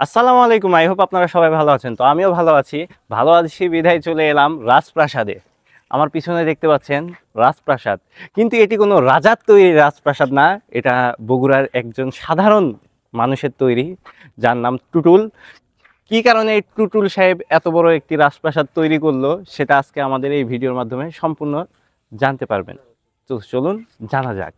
আসসালামু আলাইকুম। I hope আপনারা সবাই ভালো আছেন। তো আমিও ভালো আছি। ভালো আছি বিধায় চলে এলাম রাজপ্রাসাদে। আমার পিছনে দেখতে পাচ্ছেন রাজপ্রাসাদ, কিন্তু এটি কোনো রাজার তৈরি রাজপ্রাসাদ না। এটা বগুড়ার একজন সাধারণ মানুষের তৈরি, যার নাম টুটুল। কি কারণে এই টুটুল সাহেব এত বড় একটি রাজপ্রাসাদ তৈরি করলো, সেটা আজকে আমাদের এই ভিডিওর মাধ্যমে সম্পূর্ণ জানতে পারবেন। তো চলুন জানা যাক।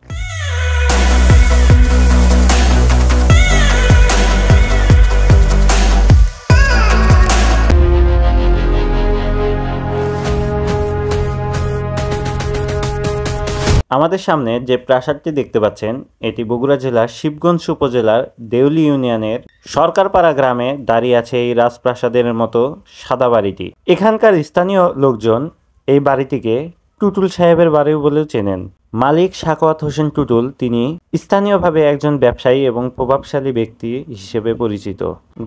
আমাদের সামনে যে প্রাসাদটি দেখতে পাচ্ছেন, এটি বগুড়া জেলার শিবগঞ্জ উপজেলার দেউলি ইউনিয়নের সরকারপাড়া গ্রামে দাঁড়িয়ে আছে এই রাজপ্রাসাদের মতো সাদা বাড়িটি। এখানকার স্থানীয় লোকজন এই বাড়িটিকে টুটুল সাহেবের বাড়ি বলেও চেনেন। মালিক সাখাওয়াত হোসেন টুটুল, তিনি স্থানীয়ভাবে একজন ব্যবসায়ী এবং প্রভাবশালী ব্যক্তি হিসেবে পরিচিত।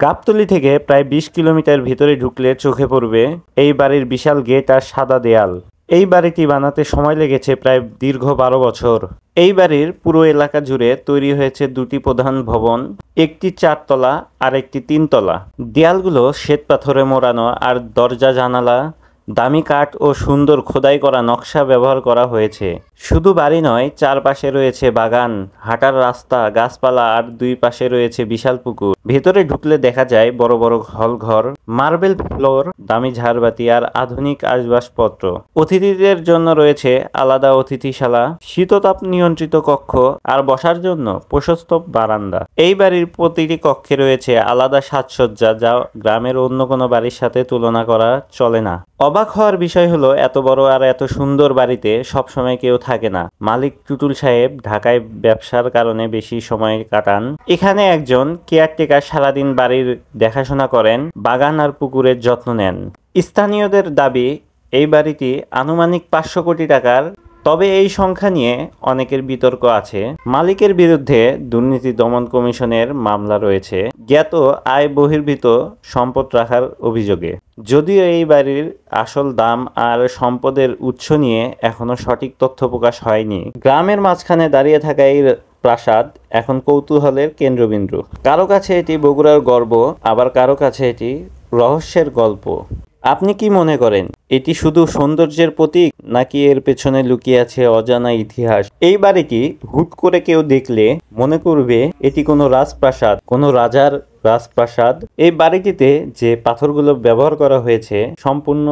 গাবতলী থেকে প্রায় 20 কিলোমিটার ভিতরে ঢুকলে চোখে পড়বে এই বাড়ির বিশাল গেট আর সাদা দেয়াল। এই বাড়িটি বানাতে সময় লেগেছে প্রায় দীর্ঘ 12 বছর। এই বাড়ির পুরো এলাকা জুড়ে তৈরি হয়েছে দুটি প্রধান ভবন, একটি 4 তলা আর একটি 3 তলা। দেয়ালগুলো শ্বেত পাথরে মোড়ানো আর দরজা জানালা দামি কাঠ ও সুন্দর খোদাই করা নকশা ব্যবহার করা হয়েছে। শুধু বাড়ি নয়, চারপাশে রয়েছে বাগান, হাঁটার রাস্তা, গাছপালা আর দুই পাশে রয়েছে বিশাল পুকুর। ভেতরে ঢুকলে দেখা যায় বড় বড় হলঘর, মার্বেল ফ্লোর, দামি ঝাড়বাতি আর আধুনিক আসবাবপত্র। অতিথিদের জন্য রয়েছে আলাদা অতিথিশালা, শীততাপ নিয়ন্ত্রিত কক্ষ আর বসার জন্য প্রশস্ত বারান্দা। এই বাড়ির প্রতিটি কক্ষে রয়েছে আলাদা সাজসজ্জা, যা গ্রামের অন্য কোনো বাড়ির সাথে তুলনা করা চলে না। অবাক হওয়ার বিষয় হলো, এত বড় আর এত সুন্দর বাড়িতে সবসময় কেউ থাকে না। মালিক টুটুল সাহেব ঢাকায় ব্যবসার কারণে বেশি সময় কাটান। এখানে একজন কেয়ারটেকার সারাদিন বাড়ির দেখাশোনা করেন, বাগান আর পুকুরের যত্ন নেন। স্থানীয়দের দাবি, এই বাড়িটি আনুমানিক 500 কোটি টাকার। তবে এই সংখ্যা নিয়ে অনেকের বিতর্ক আছে। মালিকের বিরুদ্ধে দুর্নীতি দমন কমিশনের মামলা রয়েছে জ্ঞাত আয় বহির্ভূত সম্পদ রাখার অভিযোগে। যদিও এই বাড়ির আসল দাম আর সম্পদের উৎস নিয়ে এখনো সঠিক তথ্য প্রকাশ হয়নি। গ্রামের মাঝখানে দাঁড়িয়ে থাকা এই প্রাসাদ এখন কৌতূহলের কেন্দ্রবিন্দু। কারো কাছে এটি বগুড়ার গর্ব, আবার কারো কাছে এটি রহস্যের গল্প। আপনি কি মনে করেন, এটি শুধু সৌন্দর্যের প্রতীক, নাকি এর পেছনে লুকিয়ে আছে অজানা ইতিহাস? এই বাড়িটি হুট করে কেউ দেখলে মনে করবে এটি কোনো রাজপ্রাসাদ, কোনো রাজার রাজপ্রাসাদ। এই বাড়িটিতে যে পাথরগুলো ব্যবহার করা হয়েছে সম্পূর্ণ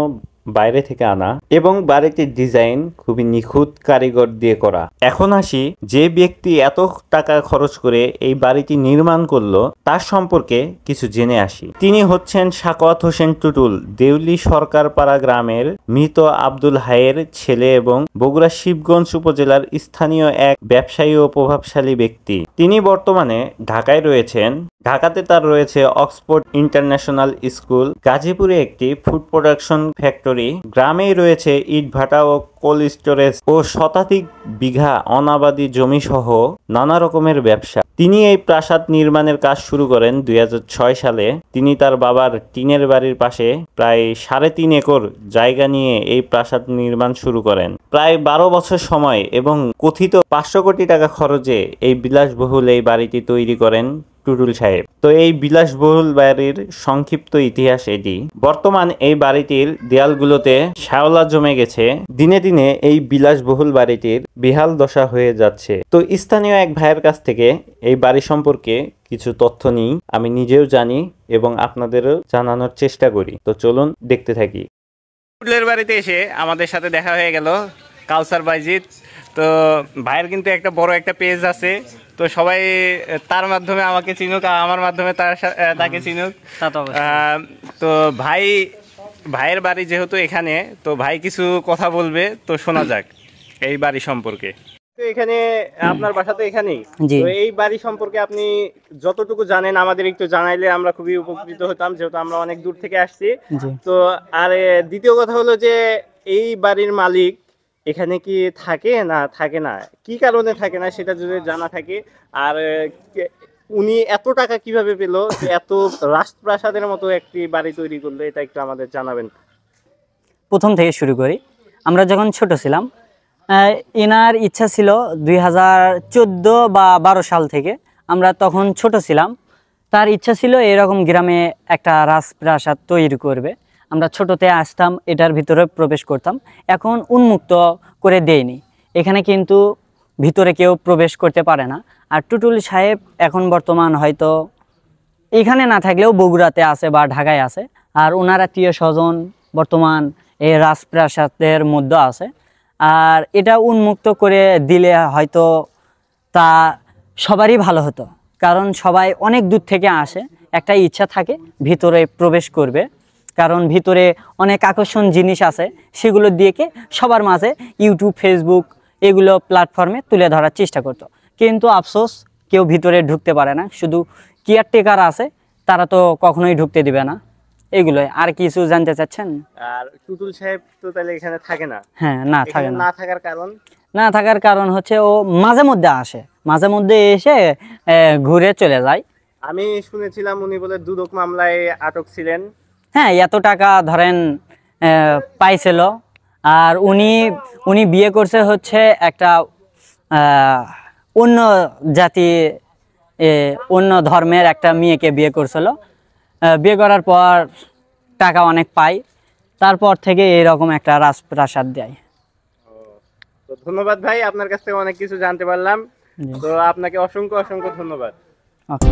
বাইরে থেকে আনা, এবং বাড়িটির ডিজাইন খুবই নিখুঁত কারিগর দিয়ে করা। এখন আসি, যে ব্যক্তি এত টাকা খরচ করে এই বাড়িটি নির্মাণ করলো তার সম্পর্কে কিছু জেনে আসি। তিনি হচ্ছেন সাখাওয়াত হোসেন টুটুল, দেউলি সরকারপাড়া গ্রামের মৃত আব্দুল হাইয়ের ছেলে এবং বগুড়া শিবগঞ্জ উপজেলার স্থানীয় এক ব্যবসায়ী ও প্রভাবশালী ব্যক্তি। তিনি বর্তমানে ঢাকায় রয়েছেন। ঢাকাতে তার রয়েছে অক্সফোর্ড ইন্টারন্যাশনাল স্কুল, গাজীপুরে একটি ফুড প্রোডাকশন ফ্যাক্টরি, গ্রামেই রয়েছে ইটভাটা ও কোল্ড স্টোরেজ ও শতাধিক বিঘা অনাবাদি জমি সহ নানা রকমের ব্যবসা। তিনি এই প্রাসাদ নির্মাণের কাজ শুরু করেন 2006 সালে। তিনি তার বাবার টিনের বাড়ির পাশে প্রায় 3.5 একর জায়গা নিয়ে এই প্রাসাদ নির্মাণ শুরু করেন। প্রায় 12 বছর সময় এবং কথিত 500 কোটি টাকা খরচে এই বিলাসবহুল এই বাড়িটি তৈরি করেন টুটুল সাহেব। তো এই বিলাসবহুল বাড়ির সংক্ষিপ্ত ইতিহাস এটি। বর্তমান এই বাড়িটির দেয়ালগুলোতে শ্যাওলা জমে গেছে। দিনে দিনে এই বিলাসবহুল বাড়িটির বেহাল দশা হয়ে যাচ্ছে। তো স্থানীয় এক ভাইয়ের কাছ থেকে এই বাড়ি সম্পর্কে কিছু তথ্য নিই। আমি নিজেও জানি এবং আপনাদেরও জানানোর চেষ্টা করি। তো চলুন দেখতে থাকি। টুটুলের বাড়িতে এসে আমাদের সাথে দেখা হয়ে গেল কাউসার বাইজিৎ। তো ভাইয়ের কিন্তু একটা বড় একটা পেজ আছে, তো সবাই তার মাধ্যমে আমাকে চিনুক, আমার মাধ্যমে তাকে চিনুক। তো ভাইয়ের বাড়ি যেহেতু এখানে, তো ভাই কিছু কথা বলবে, তো শোনা যাক এই বাড়ি সম্পর্কে। তো এখানে আপনার বাসা তো এখানেই, তো এই বাড়ি সম্পর্কে আপনি যতটুকু জানেন আমাদের একটু জানাইলে আমরা খুবই উপকৃত হতাম, যেহেতু আমরা অনেক দূর থেকে আসছি। তো আর দ্বিতীয় কথা হলো যে এই বাড়ির মালিক এখানে কি থাকে না থাকে না, কি কারণে থাকে না সেটা যদি জানা থাকে, আর উনি এত টাকা কিভাবে পেল, এত রাজপ্রাসাদের মতো একটি বাড়ি তৈরি করলো, এটা একটু আমাদের জানাবেন। প্রথম থেকে শুরু করি। আমরা যখন ছোট ছিলাম, এনার ইচ্ছা ছিল 2014 বা 12 সাল থেকে, আমরা তখন ছোট ছিলাম, তার ইচ্ছা ছিল এরকম গ্রামে একটা রাজপ্রাসাদ তৈরি করবে। আমরা ছোটতে আসতাম, এটার ভিতরে প্রবেশ করতাম, এখন উন্মুক্ত করে দেয়নি। এখানে কিন্তু ভিতরে কেউ প্রবেশ করতে পারে না। আর টুটুল সাহেব এখন বর্তমান হয়তো এখানে না থাকলেও বগুড়াতে আছে বা ঢাকায় আছে। আর ওনার আত্মীয় স্বজন বর্তমান এই রাজপ্রাসাদের মধ্যে আছে। আর এটা উন্মুক্ত করে দিলে হয়তো তা সবারই ভালো হতো, কারণ সবাই অনেক দূর থেকে আসে, একটা ইচ্ছা থাকে ভিতরে প্রবেশ করবে, কারণ ভিতরে অনেক আকর্ষণ জিনিস আছে, সেগুলো দিয়ে সবার মাঝে ইউটিউব, ফেসবুক এগুলো প্ল্যাটফর্মে তুলে ধরার চেষ্টা করতো। কিন্তু আফসোস কেউ ভিতরে ঢুকতে পারে না, শুধু কেয়ারটেকার আছে, তারা তো কখনোই ঢুকতে দিবে না। এগুলোই। আর কিছু জানতে চাচ্ছেন? আর টুটুল সাহেব তো তাহলে এখানে থাকে না? হ্যাঁ, না থাকে না। না থাকার কারণ? না থাকার কারণ হচ্ছে ও মাঝে মধ্যে আসে, মাঝে মধ্যে এসে ঘুরে চলে যায়। আমি শুনেছিলাম উনি বলে দুদক মামলায় আটক ছিলেন। হ্যাঁ, এত টাকা ধরেন পাইছিল। আর উনি উনি বিয়ে করছে হচ্ছে একটা অন্য জাতি, অন্য ধর্মের একটা মেয়েকে বিয়ে করছিল। বিয়ে করার পর টাকা অনেক পায়, তারপর থেকে এরকম একটা রাজপ্রাসাদ দেয়। তো ধন্যবাদ ভাই, আপনার কাছ থেকে অনেক কিছু জানতে পারলাম। জি। তো আপনাকে অসংখ্য অসংখ্য ধন্যবাদ। ওকে।